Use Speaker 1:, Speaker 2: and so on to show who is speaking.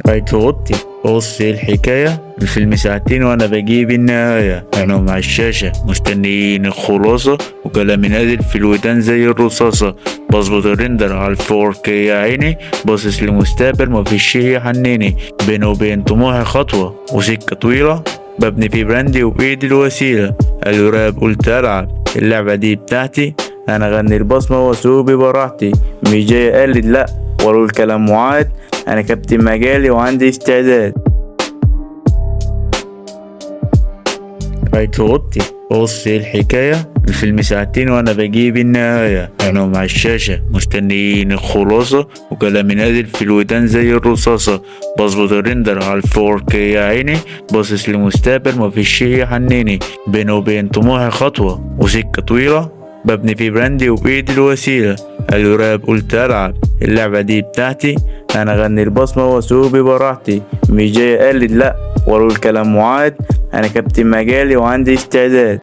Speaker 1: رايت اوضتي. بص ايه الحكاية، الفيلم ساعتين وانا بجيب النهاية، انا مع الشاشة مستنيين الخلاصة، وكلامي نازل في الودان زي الرصاصة. بظبط الريندر على ال4K يا عيني، باصص لمستقبل مفيش شي يحنيني، بيني وبين طموحي خطوة وسكة طويلة، ببني في براندي وبإيدي الوسيلة. قالوا راب قلت ألعب، اللعبة دي بتاعتي، أنا أغني البصمة وأسوق ببراحتي، مش جاي أقلد لأ ولا الكلام معاد، أنا كابتن مجالي وعندي استعداد. رايت في اوضتي. بص ايه الحكاية، الفيلم ساعتين وانا بجيب النهاية، انا مع الشاشة مستنيين الخلاصة، وكلامي نازل في الودان زي الرصاصة. بظبط الريندر على ال4K يا عيني، باصص لمستقبل مفيش شي يحنيني، بيني وبين طموحي خطوة وسكة طويلة، ببني في براندي وبإيدي الوسيلة. قالوا راب قلت ألعب، اللعبة دي بتاعتي، أنا أغني البصمة وأسوق ببراحتي، مش جاي أقلد لأ ولا الكلام معاد، أنا كابتن مجالي وعندي استعداد.